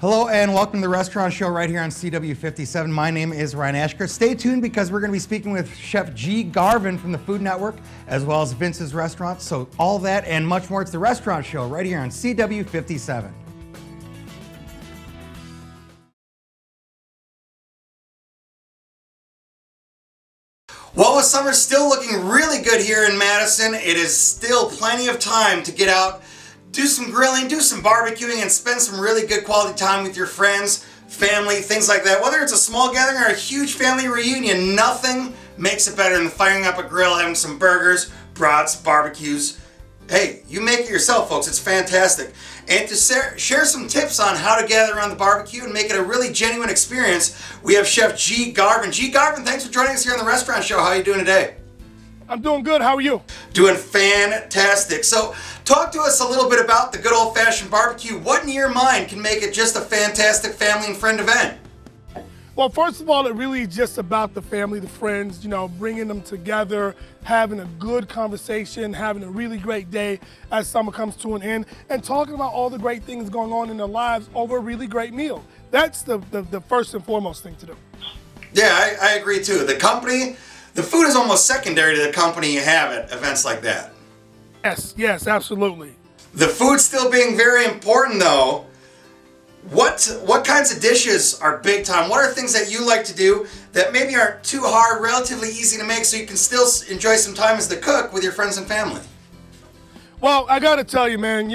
Hello and welcome to the Restaurant Show right here on CW57. My name is Ryan Ashker. Stay tuned because we're going to be speaking with Chef G. Garvin from the Food Network as well as Vince's Restaurant. So all that and much more. It's the Restaurant Show right here on CW57. Well, with summer still looking really good here in Madison, it is still plenty of time to get out, do some grilling, do some barbecuing, and spend some really good quality time with your friends, family, things like that. Whether it's a small gathering or a huge family reunion, nothing makes it better than firing up a grill, having some burgers, brats, barbecues. Hey, you make it yourself, folks. It's fantastic. And to share some tips on how to gather around the barbecue and make it a really genuine experience, we have Chef G. Garvin. G. Garvin, thanks for joining us here on the Restaurant Show. How are you doing today? I'm doing good. How are you? Doing fantastic. So talk to us a little bit about the good old-fashioned barbecue. What in your mind can make it just a fantastic family and friend event? Well, first of all, it really is just about the family, the friends, bringing them together, having a good conversation, having a really great day as summer comes to an end, and talking about all the great things going on in their lives over a really great meal. That's the first and foremost thing to do. Yeah, I agree too. The food is almost secondary to the company you have at events like that. Yes, absolutely. The food still being very important though. What kinds of dishes are big time? What are things that you like to do that maybe aren't too hard, relatively easy to make so you can still enjoy some time as the cook with your friends and family? Well, I gotta tell you, man,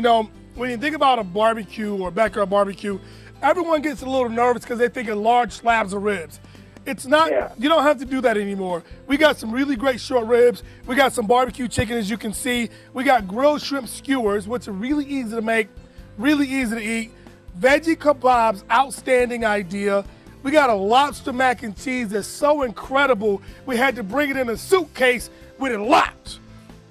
when you think about a barbecue or backyard barbecue, everyone gets a little nervous because they think of large slabs of ribs. It's not, You don't have to do that anymore. We got some really great short ribs. We got some barbecue chicken, as you can see. We got grilled shrimp skewers, which are really easy to make, really easy to eat. Veggie kebabs, outstanding idea. We got a lobster mac and cheese that's so incredible, we had to bring it in a suitcase with it locked.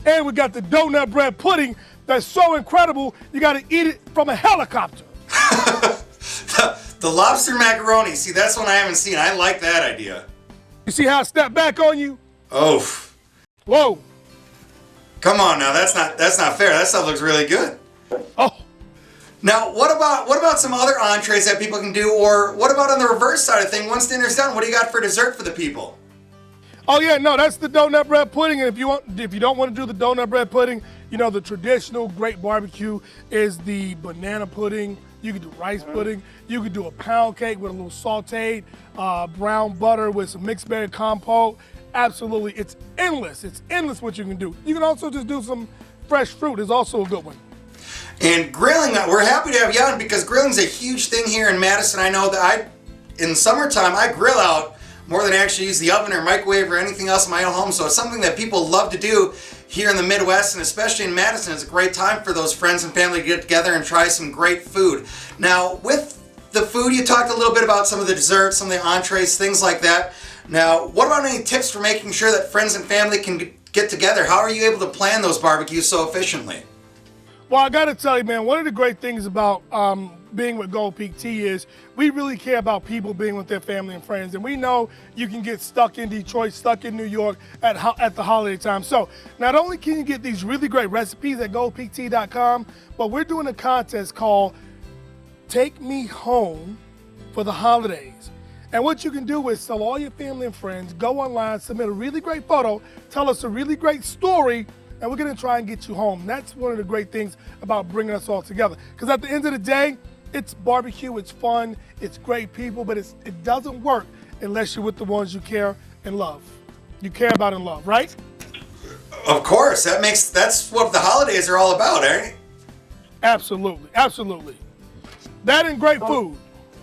And we got the donut bread pudding that's so incredible, you gotta eat it from a helicopter. The lobster macaroni, see, that's one I haven't seen. I like that idea. You see how I step back on you? Oh. Whoa. Come on now, that's not fair. That stuff looks really good. Oh. Now, what about some other entrees that people can do, or what about on the reverse side of things? Once dinner's done, what do you got for dessert for the people? Oh yeah, no, that's the donut bread pudding. And if you don't want to do the donut bread pudding, the traditional great barbecue is the banana pudding. You could do rice pudding. You could do a pound cake with a little sauteed brown butter with some mixed berry compote. Absolutely, it's endless. It's endless what you can do. You can also just do some fresh fruit. Is also a good one. And grilling, we're happy to have you on because grilling's a huge thing here in Madison. I know that in summertime, I grill out more than I actually use the oven or microwave or anything else in my own home. So it's something that people love to do here in the Midwest, and especially in Madison. It's a great time for those friends and family to get together and try some great food. Now, with the food, you talked a little bit about some of the desserts, some of the entrees, things like that. Now, what about any tips for making sure that friends and family can get together? How are you able to plan those barbecues so efficiently? Well, I gotta tell you, man, one of the great things about being with Gold Peak Tea is we really care about people being with their family and friends. And we know you can get stuck in Detroit, stuck in New York at the holiday time. So not only can you get these really great recipes at goldpeaktea.com, but we're doing a contest called Take Me Home for the Holidays. And what you can do is tell all your family and friends, go online, submit a really great photo, tell us a really great story, and we're gonna try and get you home. And that's one of the great things about bringing us all together. Because at the end of the day, it's barbecue, it's fun, it's great people, but it doesn't work unless you're with the ones you care and love. You care about and love, right? Of course, that's what the holidays are all about, eh? Absolutely, absolutely. That and great food.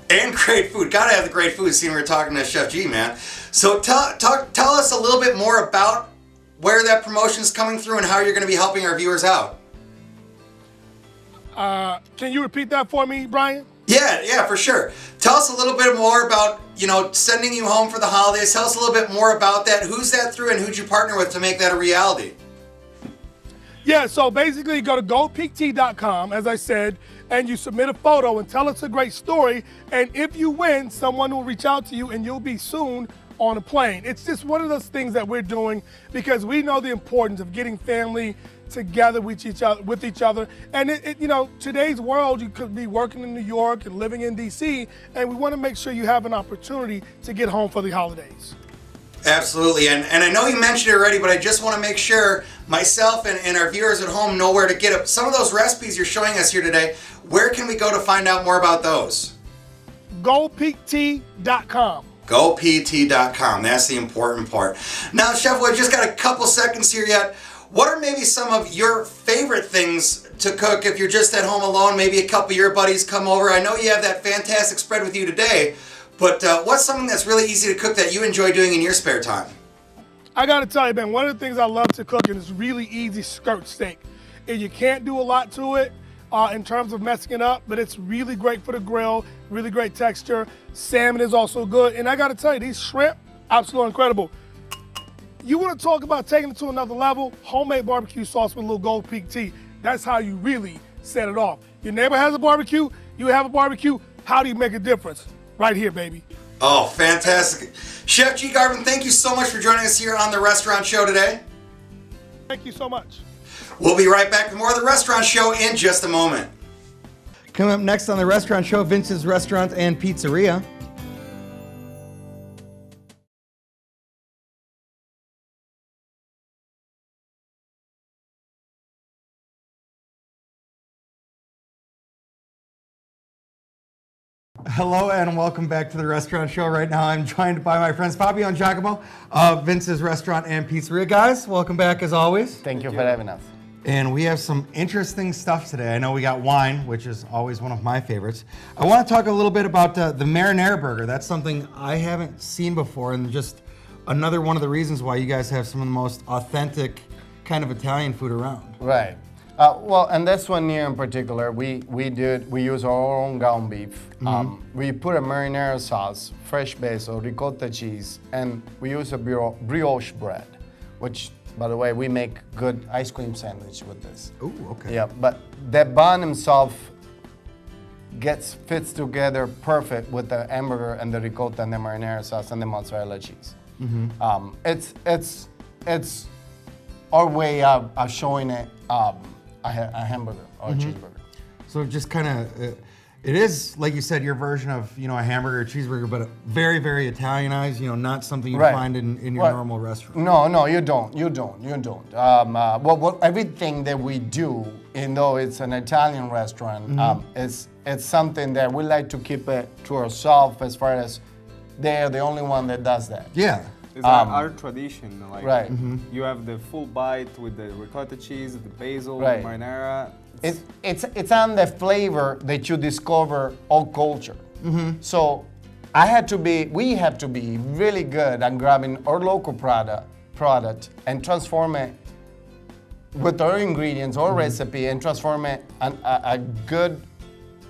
And great food. Gotta have the great food, seeing we're talking to Chef G, man. So tell us a little bit more about where that promotion's coming through and how you're going to be helping our viewers out. Can you repeat that for me, Brian? Yeah, for sure. Tell us a little bit more about, sending you home for the holidays. Tell us a little bit more about that. Who's that through and who'd you partner with to make that a reality? Yeah, so basically go to goldpeaktea.com, as I said, and you submit a photo and tell us a great story. And if you win, someone will reach out to you and you'll be soon on a plane. It's just one of those things that we're doing because we know the importance of getting family together with each other. And you know, today's world, you could be working in New York and living in DC, and we want to make sure you have an opportunity to get home for the holidays. Absolutely, and I know you mentioned it already, but I just want to make sure myself and our viewers at home know where to get it. Some of those recipes you're showing us here today, where can we go to find out more about those? GoldPeakTea.com. GoPT.com, that's the important part. Now, Chef, we've just got a couple seconds here yet. What are maybe some of your favorite things to cook if you're just at home alone? Maybe a couple of your buddies come over. I know you have that fantastic spread with you today, but what's something that's really easy to cook that you enjoy doing in your spare time? I gotta tell you, man, one of the things I love to cook, and it's really easy, skirt steak. And you can't do a lot to it in terms of messing it up, but it's really great for the grill, really great texture. Salmon is also good. And I gotta tell you, these shrimp, absolutely incredible. You wanna talk about taking it to another level? Homemade barbecue sauce with a little Gold Peak tea. That's how you really set it off. Your neighbor has a barbecue, you have a barbecue, how do you make a difference? Right here, baby. Oh, fantastic. Chef G. Garvin, thank you so much for joining us here on The Restaurant Show today. Thank you so much. We'll be right back with more of The Restaurant Show in just a moment. Coming up next on The Restaurant Show, Vince's Restaurant and Pizzeria. Hello and welcome back to The Restaurant Show. Right now I'm joined by my friends Fabio and Giacomo of Vince's Restaurant and Pizzeria. Guys, welcome back as always. Thank you for having us. And we have some interesting stuff today. I know we got wine, which is always one of my favorites. I want to talk a little bit about the marinara burger. That's something I haven't seen before, and just another one of the reasons why you guys have some of the most authentic kind of Italian food around. Right. Well, and this one here in particular, we use our own ground beef. We put a marinara sauce, fresh basil, ricotta cheese, and we use a brioche bread, which, by the way, we make good ice cream sandwich with this. Ooh, okay. Yeah, but the bun himself fits together perfect with the hamburger and the ricotta and the marinara sauce and the mozzarella cheese. It's our way of showing it a hamburger or a cheeseburger. So just kind of, it is, like you said, your version of, you know, a hamburger or cheeseburger, but very, very Italianized, you know, not something you find in your normal restaurant. No, you don't. Well, everything that we do, even though it's an Italian restaurant, it's something that we like to keep it to ourselves, as far as they're the only one that does that. Yeah. It's our tradition, like right. You have the full bite with the ricotta cheese, the basil, the Right. marinara. It's on the flavor that you discover all culture. So we have to be really good at grabbing our local product and transform it with our ingredients, our recipe, and transform it a good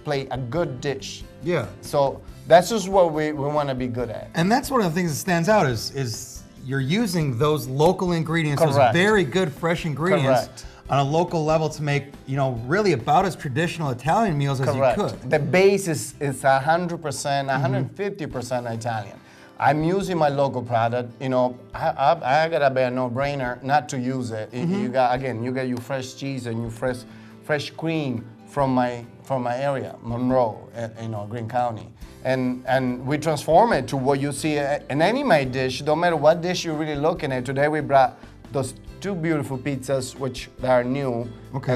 plate, a good dish. Yeah. So that's just what we want to be good at. And that's one of the things that stands out is you're using those local ingredients, those Correct. very good fresh ingredients Correct. on a local level to make, you know, really about as traditional Italian meals as Correct. you could. The base is 100%, 150% Italian. I'm using my local product. You know, I gotta be a no-brainer not to use it. You got your fresh cheese and your fresh cream from my area, Monroe, Greene County. And we transform it to what you see in any my dish, no matter what dish you're really looking at. Today we brought those two beautiful pizzas, which are new, Okay.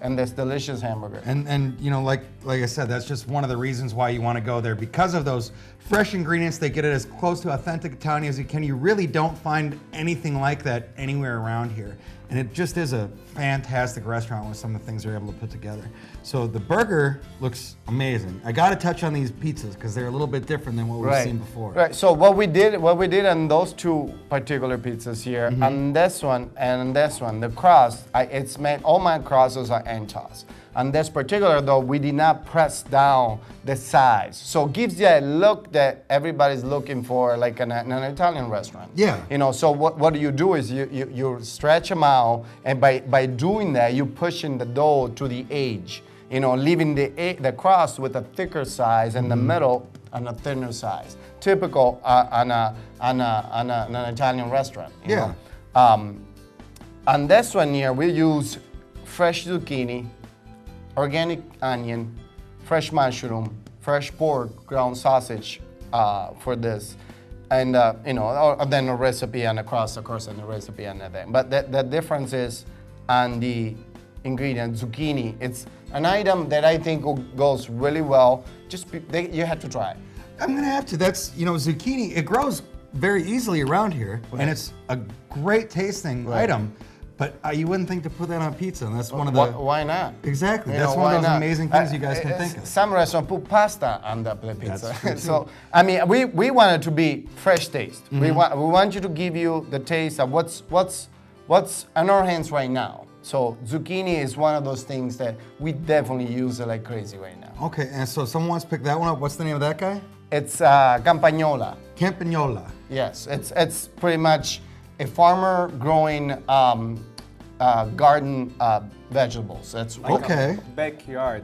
and this delicious hamburger. And you know, like I said, that's just one of the reasons why you want to go there, because of those fresh ingredients. They get it as close to authentic Italian as you can. You really don't find anything like that anywhere around here. And it just is a fantastic restaurant with some of the things they're able to put together. So the burger looks amazing. I got to touch on these pizzas because they're a little bit different than what we've seen before. Right. So what we did on those two particular pizzas here, on this one and this one, the crust, it's made. All my crosses are Entos. On this particular though, we did not press down the size, so it gives you a look that everybody's looking for, like in an Italian restaurant. Yeah. You know. So what do? Is you stretch them out, and by doing that, you pushing the dough to the edge. You know, leaving the crust with a thicker size and the middle on a thinner size. Typical on an Italian restaurant. You know? On this one here, we use fresh zucchini, organic onion, fresh mushroom, fresh pork, ground sausage for this. And or then a recipe and a crust, of course, and a recipe and everything. But the difference is on the ingredient, zucchini. It's an item that I think goes really well. You have to try it. I'm gonna have to. That's zucchini. It grows very easily around here, and it's a great tasting item. But you wouldn't think to put that on pizza, and that's one of the. Why not? Exactly. That's one of those amazing things you guys can think of. Some restaurants put pasta on the pizza. That's true, So I mean, we want it to be fresh taste. Mm-hmm. We want you to give you the taste of what's on our hands right now. So zucchini is one of those things that we definitely use it like crazy right now. Okay, and so someone wants to pick that one up. What's the name of that guy? It's campagnola. Campagnola. Yes, it's pretty much a farmer growing garden vegetables. That's Okay. Backyard.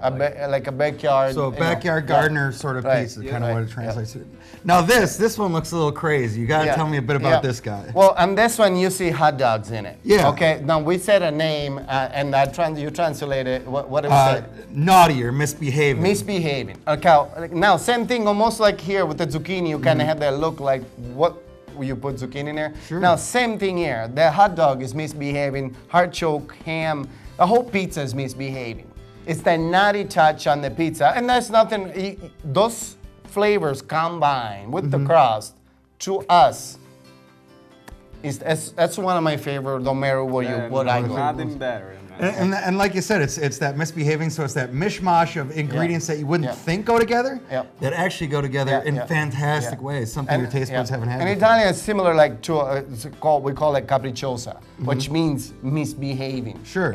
like a backyard. So backyard gardener sort of Right. pizza, kind of what it translates to. Now this one looks a little crazy. You gotta tell me a bit about this guy. Well, on this one you see hot dogs in it. Yeah. Okay. Now we said a name, and you translate it. What do we say? Naughty or misbehaving. Misbehaving. Okay. Now same thing, almost like here with the zucchini. You kind of have that look like what. You put zucchini in there. Sure. Now, same thing here. The hot dog is misbehaving. Artichoke, ham, the whole pizza is misbehaving. It's that nutty touch on the pizza, and that's nothing. Those flavors combined with the crust, to us, that's one of my favorite. No matter what I go. Nothing better. And like you said, it's that misbehaving, so it's that mishmash of ingredients that you wouldn't think go together, that actually go together in fantastic ways, something your taste buds haven't had And before. Italian is similar like to, we call it capricciosa, which means misbehaving. Sure.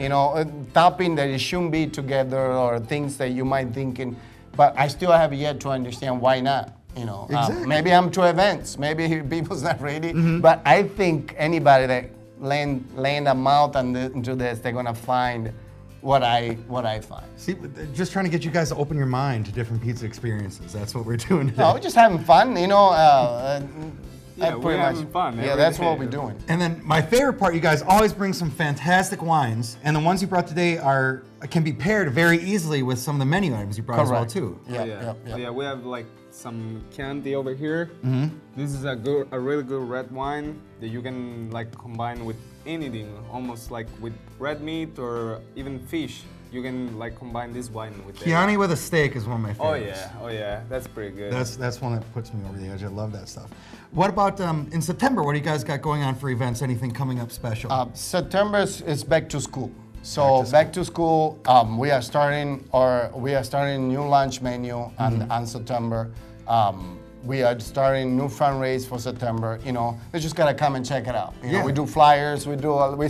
Topping that it shouldn't be together or things that you might thinking, but I still have yet to understand why not. Exactly. Maybe I'm too advanced, maybe people's not ready, but I think anybody that land a mouth into this, they're gonna find what I find. See, just trying to get you guys to open your mind to different pizza experiences. That's what we're doing today. No, we're just having fun, we're having fun. Yeah, every that's day. what we're doing. And then my favorite part, you guys always bring some fantastic wines, and the ones you brought today can be paired very easily with some of the menu items you brought as well too. Yeah, we have like some Chianti over here. This is a really good red wine that you can like combine with anything, almost like with red meat or even fish. You can like combine this wine with it. Chianti with a steak is one of my favorites. Oh yeah, that's pretty good. That's one that puts me over the edge. I love that stuff. What about in September? What do you guys got going on for events? Anything coming up special? September is back to school. So back to school, we are starting a new lunch menu on September. We are starting new fundraise for September. They just gotta come and check it out. We do flyers. We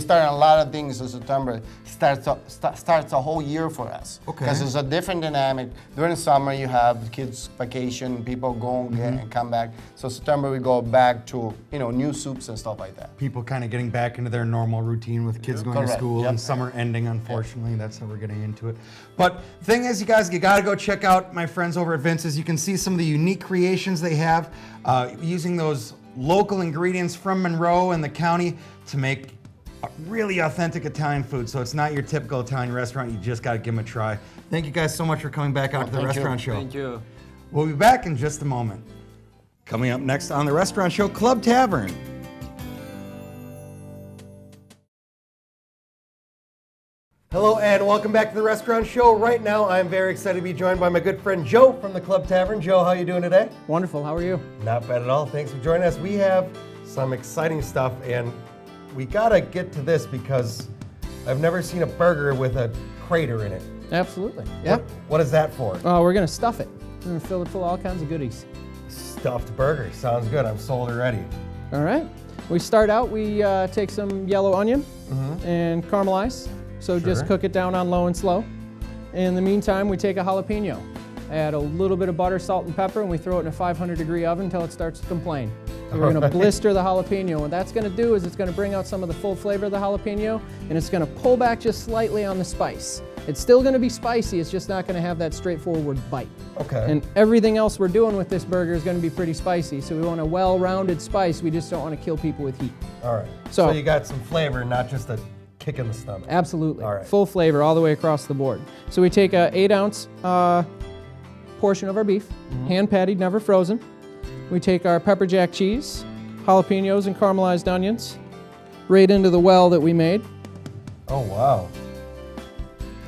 start a lot of things in September. Starts a whole year for us. Okay. Because it's a different dynamic. During summer, you have kids' vacation, people go and come back. So September we go back to new soups and stuff like that. People kind of getting back into their normal routine with kids going to Correct. school Yep. and summer ending, unfortunately. That's how we're getting into it. But the thing is, you guys, you got to go check out my friends over at Vince's. You can see some of the unique creations they have using those local ingredients from Monroe and the county to make really authentic Italian food. So it's not your typical Italian restaurant. You just got to give them a try. Thank you guys so much for coming back out to the thank you. restaurant show. Thank you. We'll be back in just a moment. Coming up next on the restaurant show, Club Tavern. Hello and welcome back to the restaurant show. Right now, I'm very excited to be joined by my good friend Joe from the Club Tavern. Joe, how you doing today? Wonderful. How are you? Not bad at all. Thanks for joining us. We have some exciting stuff, and we gotta get to this because I've never seen a burger with a crater in it. Absolutely. Yeah. What is that for? We're gonna stuff it. We're gonna fill it full of all kinds of goodies. Stuffed burger. Sounds good. I'm sold already. All right. We start out. We take some yellow onion and caramelize. So just cook it down on low and slow. In the meantime, we take a jalapeno, add a little bit of butter, salt, and pepper, and we throw it in a 500-degree oven until it starts to complain. So we're gonna blister the jalapeno. What that's gonna do is it's gonna bring out some of the full flavor of the jalapeno, and it's gonna pull back just slightly on the spice. It's still gonna be spicy, it's just not gonna have that straightforward bite. Okay. And everything else we're doing with this burger is gonna be pretty spicy, so we want a well-rounded spice, we just don't wanna kill people with heat. All right. So- So you got some flavor, not just a kick in the stomach. Absolutely. All right. Full flavor all the way across the board. So we take a 8-ounce portion of our beef, hand patted, never frozen. We take our pepper jack cheese, jalapenos and caramelized onions, right into the well that we made. Oh, wow.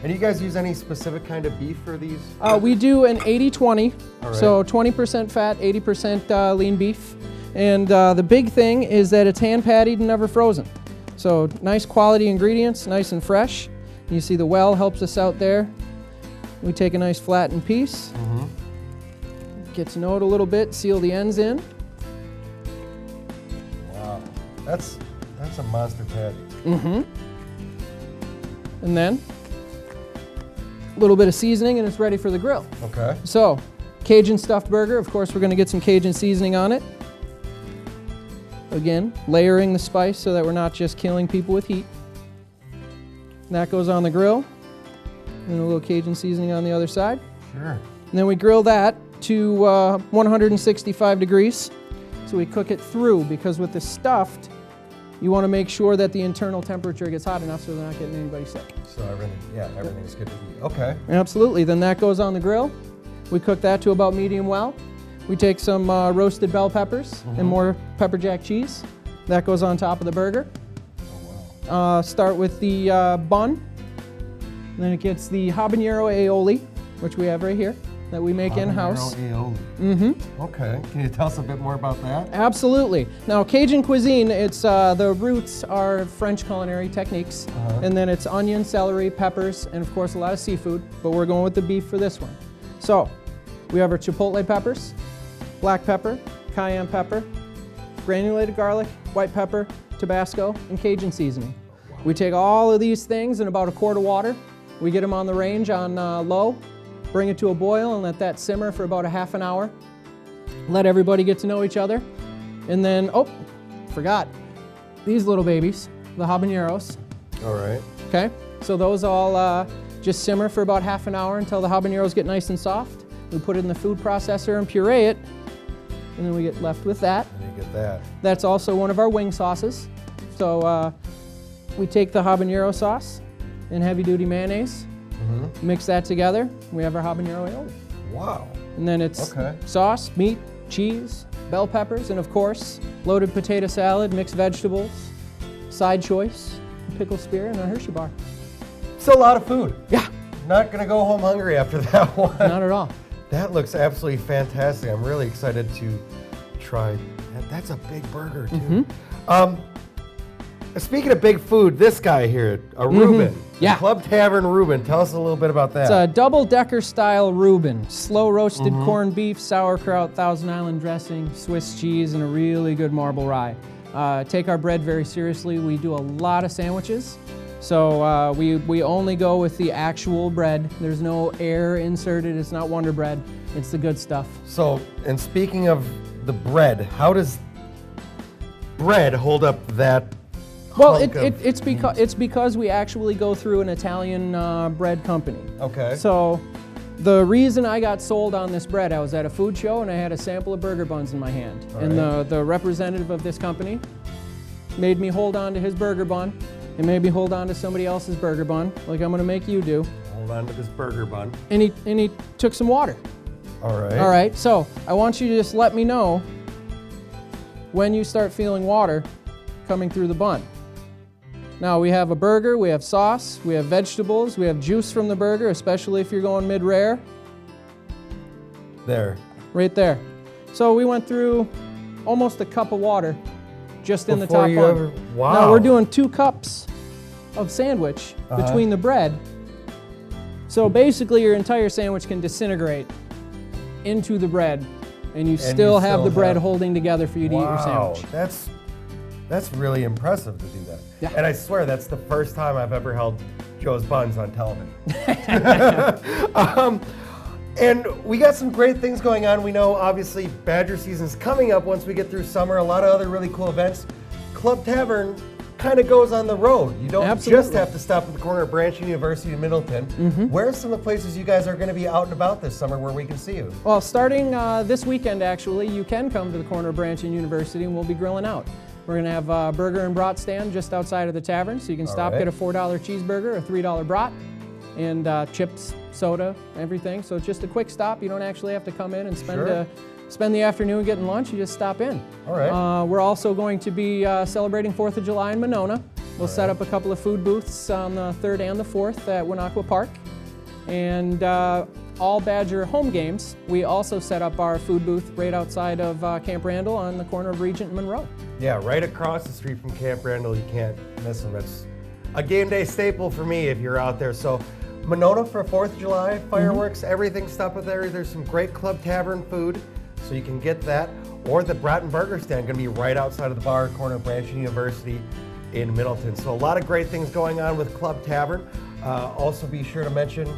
And do you guys use any specific kind of beef for these? We do an 80-20, All right. so 20% fat, 80% lean beef. And the big thing is that it's hand patted and never frozen. So nice quality ingredients, nice and fresh. You see the well helps us out there. We take a nice flattened piece, get to know it a little bit, seal the ends in. Wow. That's a monster patty. And then a little bit of seasoning and it's ready for the grill. Okay. So, Cajun stuffed burger, of course we're gonna get some Cajun seasoning on it. Again, layering the spice so that we're not just killing people with heat. And that goes on the grill. And a little Cajun seasoning on the other side. Sure. And then we grill that to 165 degrees. So we cook it through, because with the stuffed, you want to make sure that the internal temperature gets hot enough so they're not getting anybody sick. So everything's good to eat. Okay. Absolutely. Then that goes on the grill. We cook that to about medium well. We take some roasted bell peppers and more pepper jack cheese. That goes on top of the burger. Start with the bun. Then it gets the habanero aioli, which we have right here, that we make in-house. Habanero aioli. Okay. Can you tell us a bit more about that? Absolutely. Now, Cajun cuisine, it's the roots are French culinary techniques, and then it's onion, celery, peppers, and of course a lot of seafood, but we're going with the beef for this one. So, we have our chipotle peppers, black pepper, cayenne pepper, granulated garlic, white pepper, Tabasco, and Cajun seasoning. We take all of these things in about a quart of water. We get them on the range on low, bring it to a boil and let that simmer for about a half an hour. Let everybody get to know each other. And then, oh, forgot, these little babies, the habaneros. All right. Okay, so those all just simmer for about half an hour until the habaneros get nice and soft. We put it in the food processor and puree it, and then we get left with that. And you get that. That's also one of our wing sauces. So we take the habanero sauce and heavy-duty mayonnaise, mix that together. We have our habanero aioli. Wow. And then it's Okay. sauce, meat, cheese, bell peppers, and of course, loaded potato salad, mixed vegetables, side choice, pickle spear, and a Hershey bar. It's a lot of food. Yeah, Not gonna go home hungry after that one. not at all. That looks absolutely fantastic. I'm really excited to try. That's a big burger too. Speaking of big food, this guy here, a Reuben. Yeah. Club Tavern Reuben. Tell us a little bit about that. It's a double-decker style Reuben. Slow roasted corned beef, sauerkraut, Thousand Island dressing, Swiss cheese, and a really good marble rye. Take our bread very seriously. We do a lot of sandwiches. So we only go with the actual bread. There's no air inserted. It's not Wonder Bread. It's the good stuff. So, and speaking of the bread, how does bread hold up that? Well, hunk of it's because we actually go through an Italian bread company. Okay. So the reason I got sold on this bread, I was at a food show and I had a sample of burger buns in my hand. And the representative of this company made me hold on to his burger bun and made me hold on to somebody else's burger bun, like I'm gonna make you do. Hold on to this burger bun. And he took some water. All right. All right, so I want you to just let me know when you start feeling water coming through the bun. Now we have a burger, we have sauce, we have vegetables, we have juice from the burger, especially if you're going mid-rare, There. right there. So we went through almost a cup of water just in the Before top you bun. ever- wow. Now we're doing 2 cups of sandwich between the bread. So basically your entire sandwich can disintegrate into the bread and you still have the bread holding together for you to eat your sandwich. That's really impressive to do that. Yeah. And I swear that's the first time I've ever held Joe's Buns on television. And we got some great things going on. We know obviously Badger season's coming up once we get through summer. A lot of other really cool events. Club Tavern kind of goes on the road. You don't just Absolutely. have to stop at the corner of Branch University in Middleton. Where are some of the places you guys are going to be out and about this summer where we can see you? Well, starting this weekend, actually, you can come to the corner of Branch and University, and we'll be grilling out. We're going to have a burger and brat stand just outside of the tavern, so you can stop, right. get a $4 cheeseburger, a $3 brat, and chips, soda, everything. So it's just a quick stop. You don't actually have to come in and spend the afternoon getting lunch. You just stop in. All right. We're also going to be celebrating 4th of July in Monona. We'll set up a couple of food booths on the 3rd and the 4th at Winnequa Park. And all Badger home games, we also set up our food booth right outside of Camp Randall on the corner of Regent and Monroe. Yeah, right across the street from Camp Randall. You can't miss them. It's a game day staple for me if you're out there. So Monona for 4th of July, fireworks, everything stuff with there. There's some great Club Tavern food, so you can get that. Or the Bratton Burger stand, gonna be right outside of the bar, corner of Branch University in Middleton. So a lot of great things going on with Club Tavern. Also be sure to mention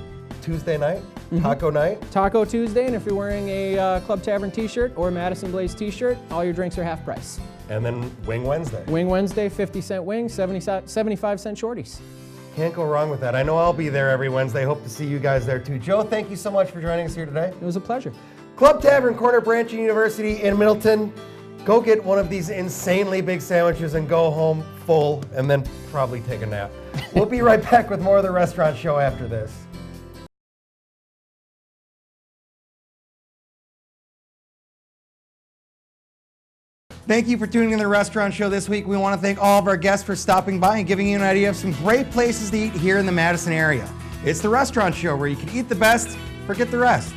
Tuesday night, Taco Night. Taco Tuesday, and if you're wearing a Club Tavern t-shirt or Madison Blaze t-shirt, all your drinks are half price. And then Wing Wednesday. Wing Wednesday, 50-cent wings, 75-cent shorties. Can't go wrong with that. I know I'll be there every Wednesday. Hope to see you guys there too. Joe, thank you so much for joining us here today. It was a pleasure. Club Tavern, corner Branch University in Middleton. Go get one of these insanely big sandwiches and go home full and then probably take a nap. We'll be right back with more of the restaurant show after this. Thank you for tuning in to the Restaurant Show this week. We want to thank all of our guests for stopping by and giving you an idea of some great places to eat here in the Madison area. It's the Restaurant Show where you can eat the best, forget the rest.